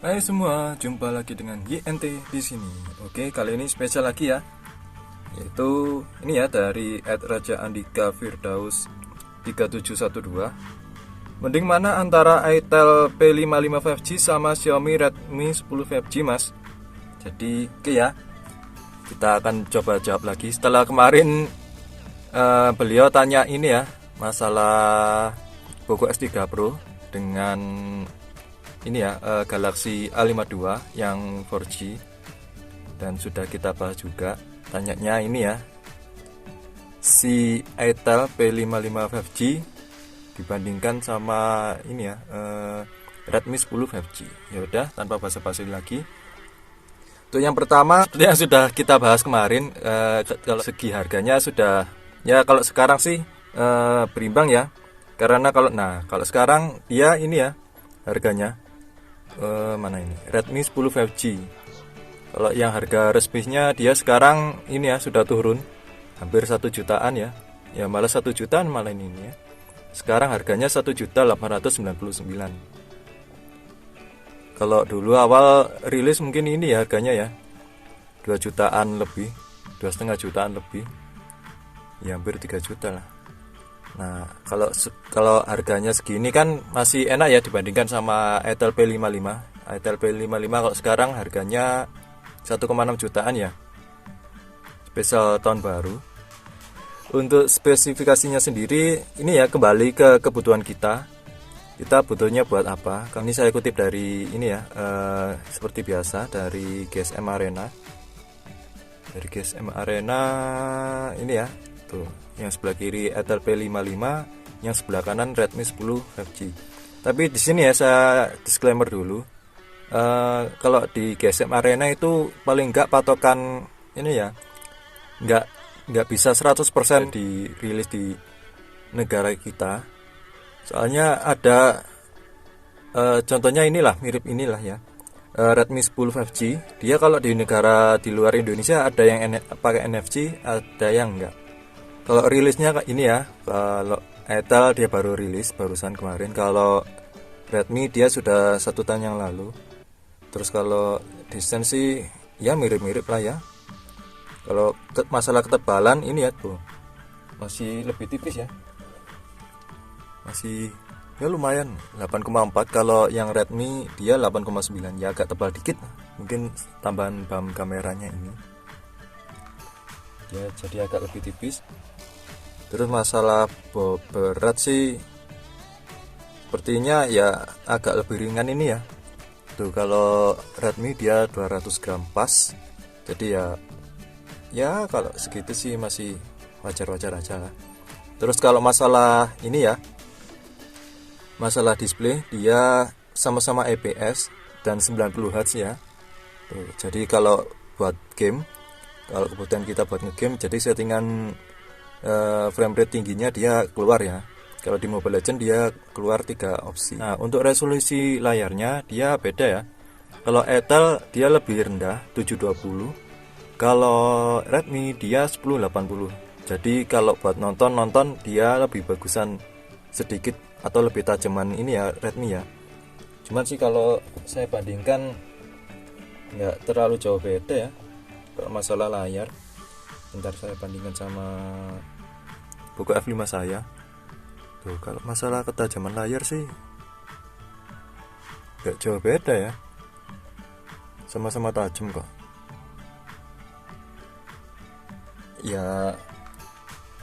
Hai semua, jumpa lagi dengan YNT di sini. Oke, kali ini spesial lagi ya. Yaitu ini ya dari @Raja Andika Firdaus 3712. Mending mana antara Itel P55 5G sama Xiaomi Redmi 10 5G, Mas? Jadi, oke ya. Kita akan coba jawab lagi setelah kemarin beliau tanya ini ya, masalah Poco S3 Pro dengan ini ya, Galaxy A52 yang 4G, dan sudah kita bahas juga. Tanyanya ini ya, si Itel P55 5G dibandingkan sama ini ya, Redmi 10 5G. Ya udah, tanpa basa-basi lagi. Untuk yang pertama, seperti yang sudah kita bahas kemarin, kalau segi harganya sudah ya, kalau sekarang sih berimbang ya. Karena kalau sekarang dia ini ya harganya mana ini? Redmi 10 5G. Kalau yang harga resminya dia sekarang ini ya sudah turun hampir 1 jutaan ya. Ya malah 1 jutaan malah ini ya. Sekarang harganya 1.899.000. Kalau dulu awal rilis mungkin ini ya harganya ya 2 jutaan lebih, 2,5 jutaan lebih. Ya hampir 3 juta lah. Nah, kalau harganya segini kan masih enak ya dibandingkan sama Itel P55. Itel P55 kalau sekarang harganya 1,6 jutaan ya. Spesial tahun baru. Untuk spesifikasinya sendiri ini ya kembali ke kebutuhan kita. Kita butuhnya buat apa? Kali ini saya kutip dari ini ya, seperti biasa dari GSM Arena. Dari GSM Arena ini ya. Tuh, yang sebelah kiri Itel P55, yang sebelah kanan Redmi 10 5G. Tapi di sini ya saya disclaimer dulu. Kalau di GSM Arena itu paling enggak patokan ini ya, enggak bisa 100% dirilis di negara kita. Soalnya ada contohnya inilah, mirip inilah ya. Redmi 10 5G, dia kalau di negara di luar Indonesia ada yang pakai NFC, ada yang enggak. Kalau rilisnya ini ya, kalau Itel dia baru rilis barusan kemarin. Kalau Redmi dia sudah 1 tahun yang lalu. Terus kalau desain sih ya mirip-mirip lah ya. Kalau masalah ketebalan ini ya tuh masih lebih tipis ya. Masih ya lumayan 8,4. Kalau yang Redmi dia 8,9, ya agak tebal dikit. Mungkin tambahan BAM kameranya ini. Ya jadi agak lebih tipis. Terus masalah berat sih sepertinya ya agak lebih ringan ini ya. Tuh kalau Redmi dia 200 gram pas. Jadi ya kalau segitu sih masih wajar-wajar aja lah. Terus kalau masalah ini ya, masalah display dia sama-sama IPS dan 90 Hz ya. Tuh, jadi kalau buat game, kalau kebutuhan kita buat ngegame, jadi settingan frame rate tingginya dia keluar ya. Kalau di Mobile Legends dia keluar 3 opsi. Nah, untuk resolusi layarnya dia beda ya. Kalau Itel dia lebih rendah 720. Kalau Redmi dia 1080. Jadi kalau buat nonton dia lebih bagusan sedikit atau lebih tajaman ini ya Redmi ya. Cuman sih kalau saya bandingkan nggak terlalu jauh beda ya. Kalau masalah layar, bentar saya bandingkan sama Poco F5 saya. Tuh, kalau masalah ketajaman layar sih gak jauh beda ya. Sama-sama tajam kok. Ya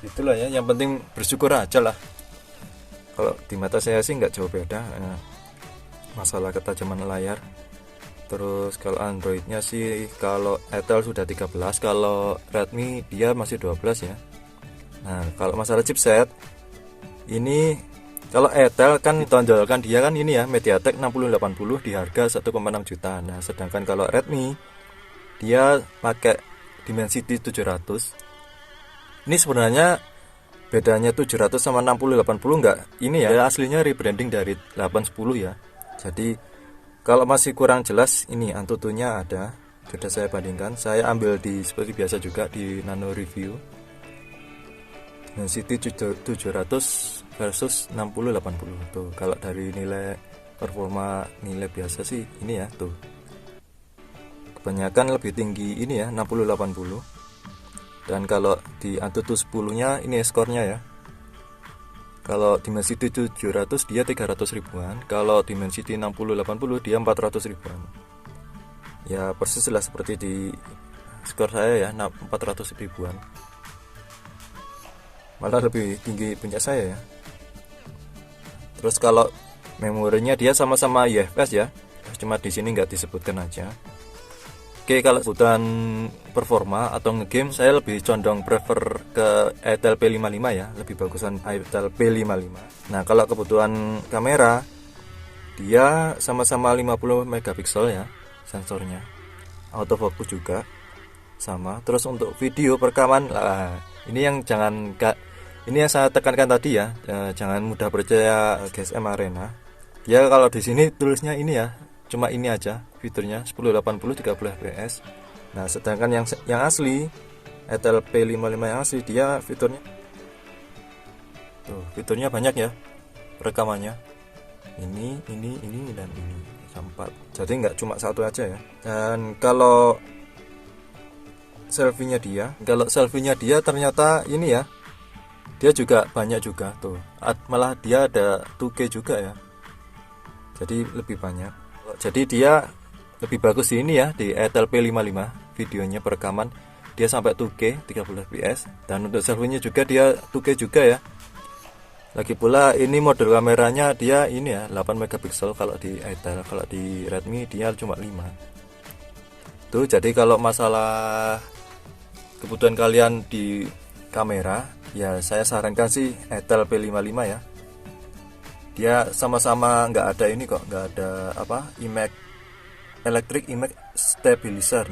gitulah ya, yang penting bersyukur aja lah. Kalau di mata saya sih gak jauh beda masalah ketajaman layar. Terus kalau Androidnya sih, kalau Itel sudah 13, kalau Redmi dia masih 12 ya. Nah, kalau masalah chipset ini, kalau Itel kan ditonjolkan dia kan ini ya MediaTek 6080 di harga 1,6 juta. Nah, sedangkan kalau Redmi dia pakai Dimensity 700. Ini sebenarnya bedanya 700 sama 6080 enggak ini ya, aslinya rebranding dari 810 ya. Jadi kalau masih kurang jelas ini Antutunya ada. Sudah saya bandingkan, saya ambil di seperti biasa juga di Nano Review. Dimensity 700 versus 6080 tuh. Kalau dari nilai performa nilai biasa sih ini ya tuh, kebanyakan lebih tinggi ini ya 60-80. Dan kalau di Antutu 10 nya ini skornya ya, kalau Dimensity 700 dia 300 ribuan, kalau Dimensity 60-80 dia 400 ribuan. Ya persis lah seperti di skor saya ya, 400 ribuan, malah lebih tinggi punya saya ya. Terus kalau memorinya dia sama-sama UFS ya, cuma di sini nggak disebutkan aja. Oke, kalau kebutuhan performa atau ngegame saya lebih condong prefer ke Etel P55 ya, lebih bagusan Etel P55. Nah, kalau kebutuhan kamera dia sama-sama 50 megapiksel ya sensornya. Autofocus juga sama. Terus untuk video perekaman ini yang ini yang saya tekankan tadi ya, jangan mudah percaya GSM Arena. Ya kalau di sini tulisnya ini ya, cuma ini aja fiturnya 1080 30 fps. Nah, sedangkan yang asli Etel P55 yang asli dia fiturnya tuh, fiturnya banyak ya rekamannya. Ini dan ini sampai. Jadi nggak cuma satu aja ya. Dan kalau selfie-nya dia ternyata ini ya. Dia juga banyak juga tuh. Malah dia ada 2K juga ya. Jadi lebih banyak. Jadi dia lebih bagus di ini ya, di Etel P55 videonya perekaman dia sampai 2K 30 fps, dan untuk selfie-nya juga dia 2K juga ya. Lagi pula ini model kameranya dia ini ya 8 megapiksel kalau di Etel, kalau di Redmi dia cuma 5. Tuh, jadi kalau masalah kebutuhan kalian di kamera ya saya sarankan sih Etel P55 ya. Dia sama-sama nggak ada ini kok, nggak ada electric image stabilizer,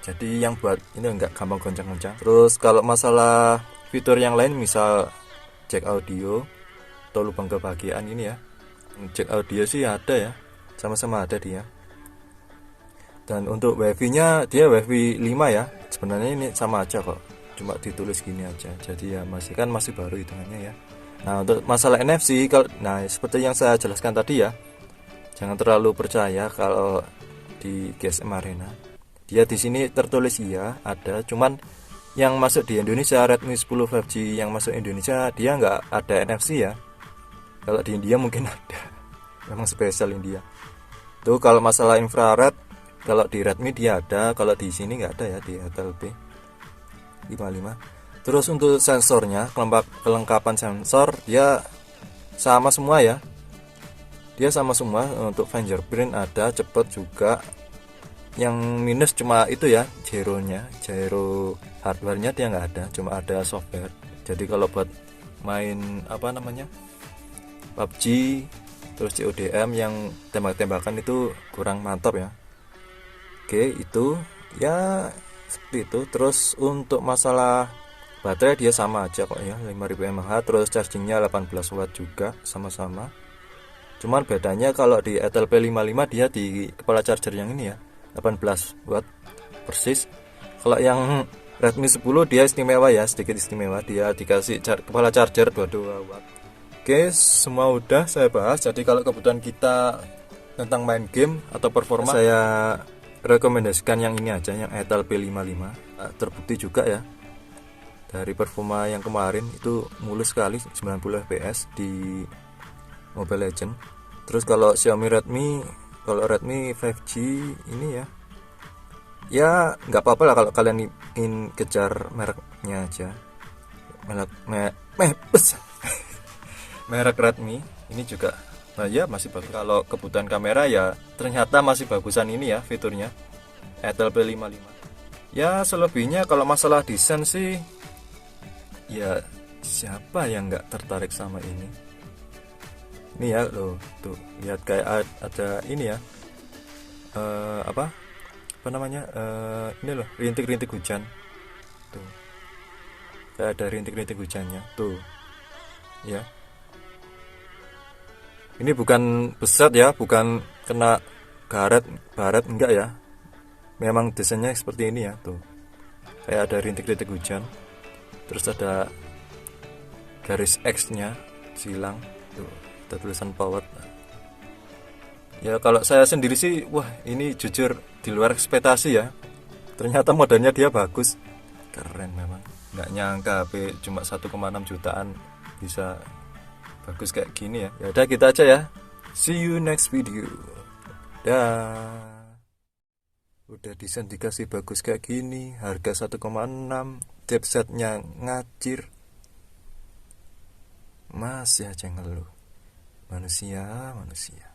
jadi yang buat ini nggak gampang goncang-goncang. Terus kalau masalah fitur yang lain misal jack audio atau lubang kebahagiaan ini ya, jack audio sih ada ya, sama-sama ada dia. Dan untuk wifi nya dia wifi 5 ya, sebenarnya ini sama aja kok, cuma ditulis gini aja, jadi ya masih baru hitungannya ya. Nah, untuk masalah NFC, seperti yang saya jelaskan tadi ya, jangan terlalu percaya kalau di GSM Arena. Dia di sini tertulis iya ada, cuman yang masuk di Indonesia Redmi 10 5G yang masuk Indonesia dia nggak ada NFC ya. Kalau di India mungkin ada, memang spesial India. Tuh kalau masalah infrared, kalau di Redmi dia ada, kalau di sini nggak ada ya di Etel P55. Terus untuk sensornya, kelengkapan sensor dia sama semua ya. Dia sama semua, untuk fingerprint ada, cepet juga. Yang minus cuma itu ya, gyro hardware-nya dia nggak ada, cuma ada software. Jadi kalau buat main PUBG, terus CODM yang tembak-tembakan itu kurang mantap ya. Oke, itu ya seperti itu. Terus untuk masalah baterai dia sama aja kok ya, 5000 mAh, terus chargingnya 18 watt juga sama-sama. Cuman bedanya kalau di Etel P55 dia di kepala charger yang ini ya 18 watt persis. Kalau yang Redmi 10 dia istimewa ya, sedikit istimewa, dia dikasih kepala charger 22 watt. Oke, semua udah saya bahas. Jadi kalau kebutuhan kita tentang main game atau performa, saya rekomendasikan yang ini aja, yang Etel P55. Terbukti juga ya dari performa yang kemarin itu mulus sekali 90 fps di Mobile Legend. Terus kalau kalau Redmi 5G ini ya nggak apa-apa lah kalau kalian ingin kejar mereknya aja, merek Redmi ini juga ya masih bagus. Kalau kebutuhan kamera ya ternyata masih bagusan ini ya fiturnya Etel P55 ya. Selebihnya kalau masalah desain sih ya siapa yang nggak tertarik sama ini ya loh, tuh lihat kayak ada ini ya, ini loh rintik-rintik hujan tuh, kayak ada rintik-rintik hujannya tuh ya. Ini bukan besar ya, bukan kena baret enggak ya, memang desainnya seperti ini ya tuh, kayak ada rintik-rintik hujan. Terus ada garis X nya silang tuh, ada tulisan power. Ya kalau saya sendiri sih, wah ini jujur di luar ekspektasi ya. Ternyata modelnya dia bagus, keren memang. Nggak nyangka HP cuma 1,6 jutaan bisa bagus kayak gini ya. Ya udah kita aja ya. See you next video. Dah. Udah desain dikasih bagus kayak gini, harga 1,6, chipsetnya ngacir. Masih aja ngeluh. Manusia, manusia.